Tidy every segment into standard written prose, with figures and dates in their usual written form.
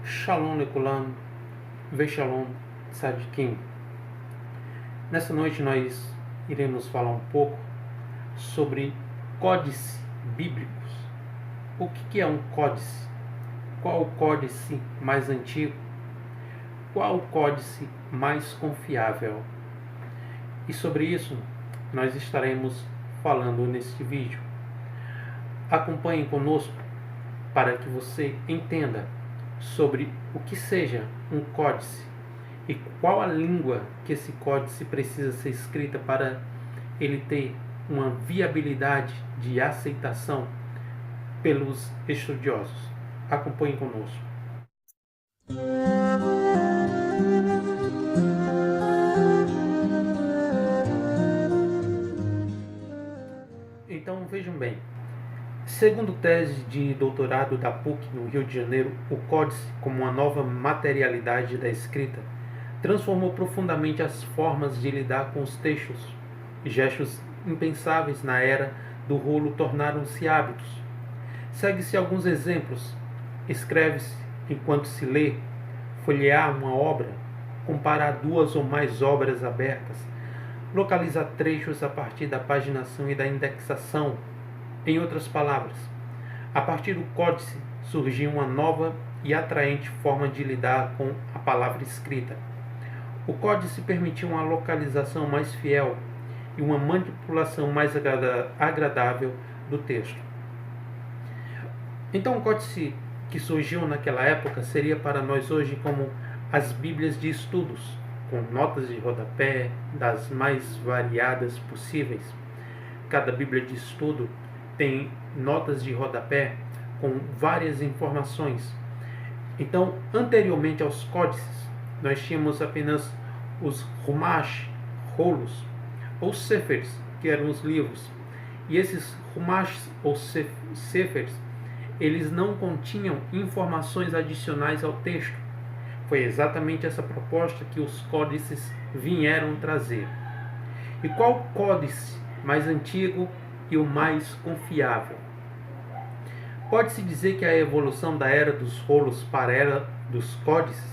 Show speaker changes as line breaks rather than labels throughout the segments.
Shalom Lekulam, Veshalom Tzadikim. Nessa noite nós iremos falar um pouco sobre códices bíblicos. O que é um códice? Qual o códice mais antigo? Qual o códice mais confiável? E sobre isso nós estaremos falando neste vídeo. Acompanhe conosco para que você entenda sobre o que seja um códice e qual a língua que esse códice precisa ser escrita para ele ter uma viabilidade de aceitação pelos estudiosos. Acompanhe conosco. Então vejam bem. Segundo tese de doutorado da PUC no Rio de Janeiro, o códice, como uma nova materialidade da escrita, transformou profundamente as formas de lidar com os textos. Gestos impensáveis na era do rolo tornaram-se hábitos. Segue-se alguns exemplos. Escreve-se enquanto se lê, folhear uma obra, comparar duas ou mais obras abertas, localizar trechos a partir da paginação e da indexação. Em outras palavras, a partir do códice surgiu uma nova e atraente forma de lidar com a palavra escrita. O códice permitiu uma localização mais fiel e uma manipulação mais agradável do texto. Então, o códice que surgiu naquela época seria para nós hoje como as Bíblias de estudos, com notas de rodapé das mais variadas possíveis. Cada Bíblia de estudo tem notas de rodapé com várias informações. Então, anteriormente aos códices, nós tínhamos apenas os Humash, rolos, ou Sefers, que eram os livros. E esses Humash ou Sefers, eles não continham informações adicionais ao texto. Foi exatamente essa proposta que os códices vieram trazer. E qual códice mais antigo e o mais confiável? Pode-se dizer que a evolução da era dos rolos para a era dos códices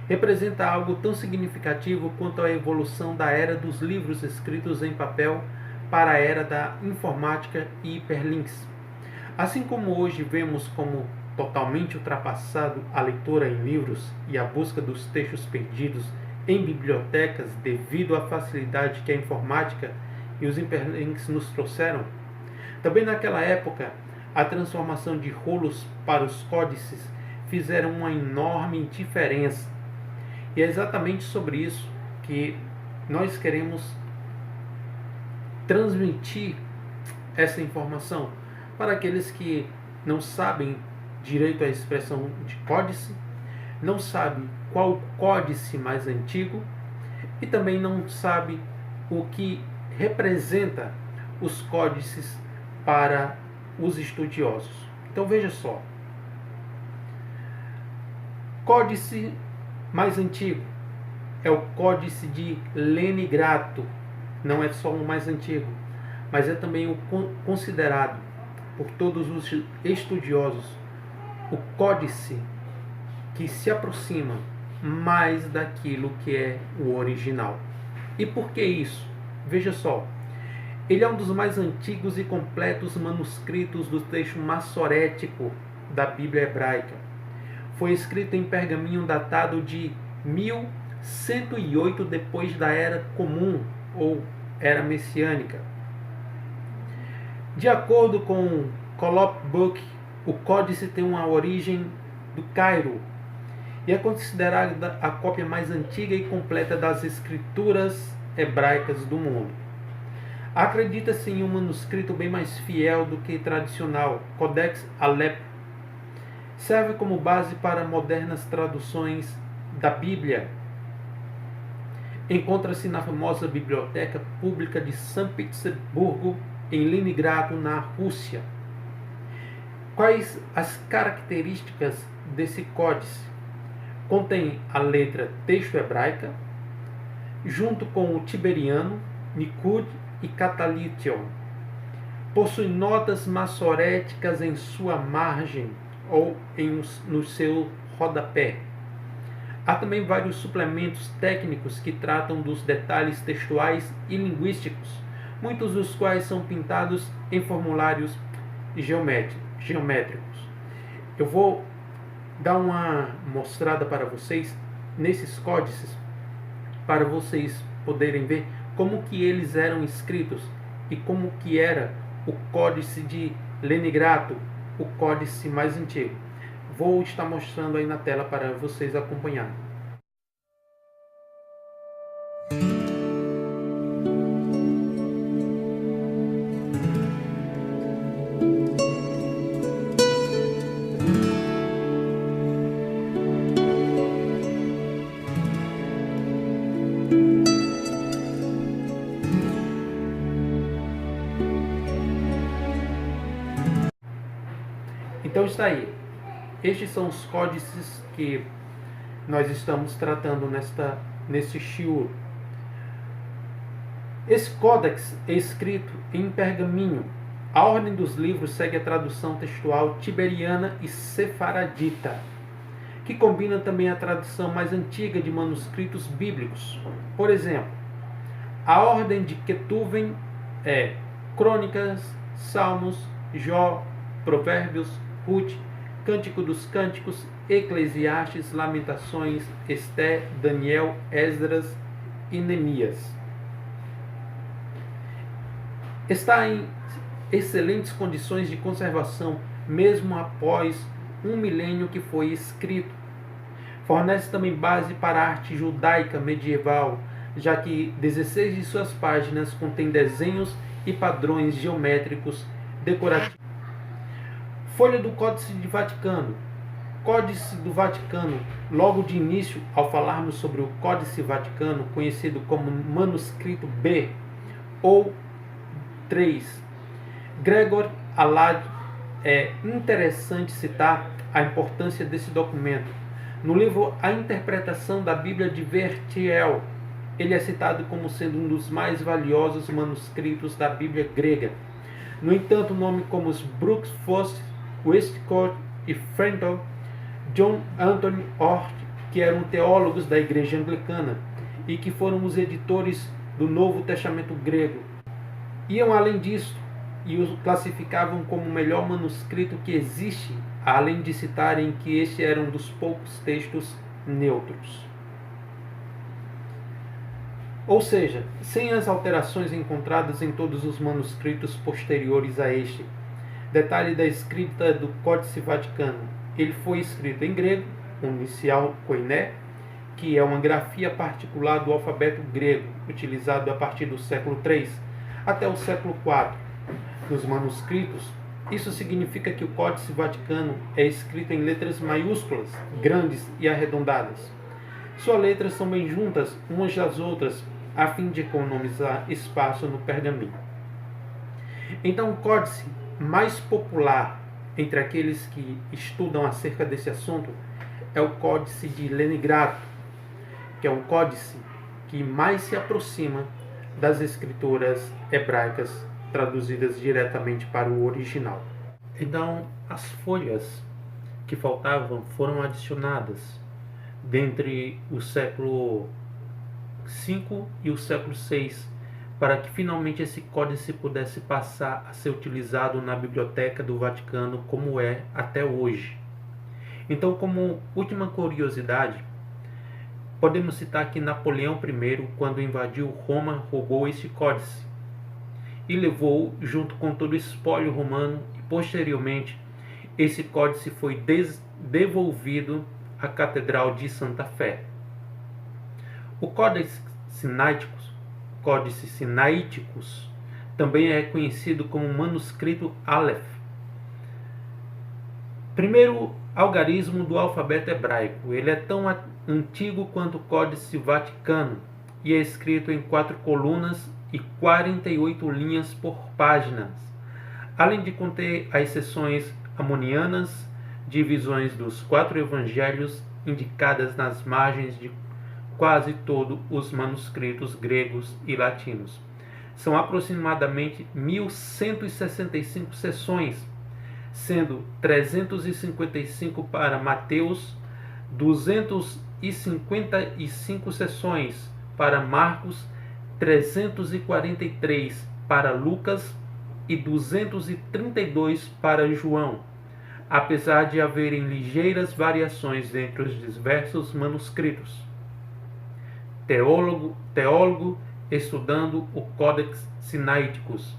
representa algo tão significativo quanto a evolução da era dos livros escritos em papel para a era da informática e hiperlinks. Assim como hoje vemos como totalmente ultrapassado a leitura em livros e a busca dos textos perdidos em bibliotecas devido à facilidade que a informática e os hiperlinks nos trouxeram, também naquela época, a transformação de rolos para os códices fizeram uma enorme diferença. E é exatamente sobre isso que nós queremos transmitir essa informação para aqueles que não sabem direito à expressão de códice, não sabem qual o códice mais antigo e também não sabem o que representa os códices para os estudiosos. Então veja só. Códice mais antigo é o Códice de Leningrado. Não é só o mais antigo, mas é também o considerado por todos os estudiosos o códice que se aproxima mais daquilo que é o original. E por que isso? Veja só. Ele é um dos mais antigos e completos manuscritos do texto massorético da Bíblia hebraica. Foi escrito em pergaminho datado de 1108 depois da Era Comum ou Era Messiânica. De acordo com Collop Book, o códice tem uma origem do Cairo e é considerada a cópia mais antiga e completa das escrituras hebraicas do mundo. Acredita-se em um manuscrito bem mais fiel do que tradicional, Codex Aleppo. Serve como base para modernas traduções da Bíblia. Encontra-se na famosa Biblioteca Pública de São Petersburgo, em Leningrado, na Rússia. Quais as características desse códice? Contém a letra texto hebraica, junto com o tiberiano, Nikud e Catalition. Possui notas massoréticas em sua margem, ou no seu rodapé. Há também vários suplementos técnicos que tratam dos detalhes textuais e linguísticos, muitos dos quais são pintados em formulários geométricos. Eu vou dar uma mostrada para vocês nesses códices, para vocês poderem ver como que eles eram escritos e como que era o códice de Leningrado, o códice mais antigo. Vou estar mostrando aí na tela para vocês acompanharem. Então está aí. Estes são os códices que nós estamos tratando nesse shiur. Esse códex é escrito em pergaminho. A ordem dos livros segue a tradução textual tiberiana e sefaradita, que combina também a tradução mais antiga de manuscritos bíblicos. Por exemplo, a ordem de Ketuvim é Crônicas, Salmos, Jó, Provérbios, Ruth, Cântico dos Cânticos, Eclesiastes, Lamentações, Esté, Daniel, Esdras e Neemias. Está em excelentes condições de conservação, mesmo após um milênio que foi escrito. Fornece também base para a arte judaica medieval, já que 16 de suas páginas contêm desenhos e padrões geométricos decorativos. Folha do Códice de Vaticano. Códice do Vaticano. Logo de início, ao falarmos sobre o Códice Vaticano, conhecido como Manuscrito B ou 3, Gregor Alad, é interessante citar a importância desse documento. No livro A Interpretação da Bíblia de Vertiel, ele é citado como sendo um dos mais valiosos manuscritos da Bíblia grega. No entanto, nomes como os Brooks, Foster, Westcott e Frenton, John Anthony Hort, que eram teólogos da Igreja Anglicana e que foram os editores do Novo Testamento grego, iam além disso e o classificavam como o melhor manuscrito que existe, além de citarem que este era um dos poucos textos neutros. Ou seja, sem as alterações encontradas em todos os manuscritos posteriores a este. Detalhe da escrita do Códice Vaticano. Ele foi escrito em grego, com inicial koiné, que é uma grafia particular do alfabeto grego, utilizado a partir do século III até o século IV. Nos manuscritos, isso significa que o Códice Vaticano é escrito em letras maiúsculas, grandes e arredondadas. Suas letras são bem juntas umas das outras, a fim de economizar espaço no pergaminho. Então, o códice mais popular entre aqueles que estudam acerca desse assunto é o Códice de Leningrado, que é um códice que mais se aproxima das escrituras hebraicas traduzidas diretamente para o original. Então, as folhas que faltavam foram adicionadas dentre o século V e o século VI, para que finalmente esse códice pudesse passar a ser utilizado na Biblioteca do Vaticano como é até hoje. Então, como última curiosidade, podemos citar que Napoleão I, quando invadiu Roma, roubou este códice e levou junto com todo o espólio romano, e posteriormente esse códice foi devolvido à Catedral de Santa Fé. O Códice Sinaíticos também é conhecido como manuscrito Aleph, primeiro algarismo do alfabeto hebraico. Ele é tão antigo quanto o Códice Vaticano e é escrito em 4 colunas e 48 linhas por páginas, além de conter as seções amonianas, divisões dos 4 evangelhos indicadas nas margens de quase todos os manuscritos gregos e latinos. São aproximadamente 1165 seções, sendo 355 para Mateus, 255 sessões para Marcos, 343 para Lucas e 232 para João, apesar de haverem ligeiras variações entre os diversos manuscritos. Teólogo estudando o Codex Sinaiticus,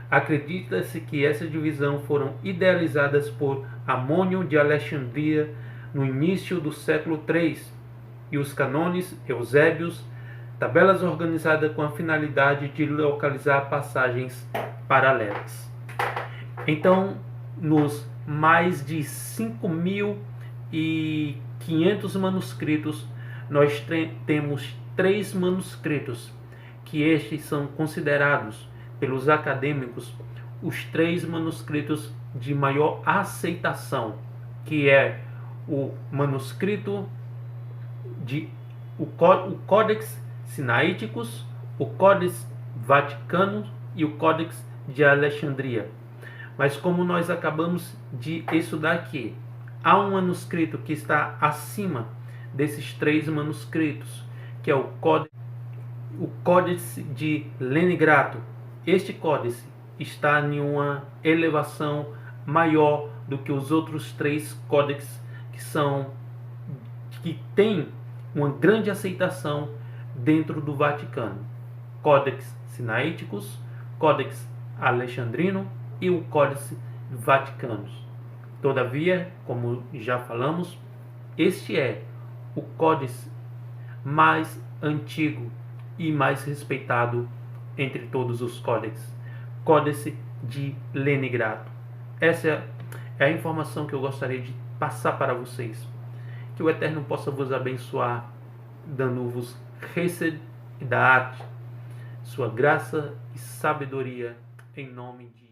acredita-se que essa divisão foram idealizadas por Amônio de Alexandria no início do século III, e os canones Eusébios, tabelas organizadas com a finalidade de localizar passagens paralelas. Então, nos mais de 5.500 manuscritos, nós temos 3 manuscritos, que estes são considerados pelos acadêmicos os 3 manuscritos de maior aceitação, que é o manuscrito o Codex Sinaiticus, o Codex Vaticano e o Codex de Alexandria. Mas como nós acabamos de estudar aqui, há um manuscrito que está acima desses 3 manuscritos, que é o Códice de Leningrado. Este códice está em uma elevação maior do que os outros 3 códices que têm uma grande aceitação dentro do Vaticano: Codex Sinaiticus, Codex Alexandrino e o Códice Vaticano. Todavia, como já falamos, este é o códice mais antigo e mais respeitado entre todos os códices, Códice de Leningrado. Essa é a informação que eu gostaria de passar para vocês. Que o Eterno possa vos abençoar, dando-vos Hesed e Da'at, sua graça e sabedoria, em nome de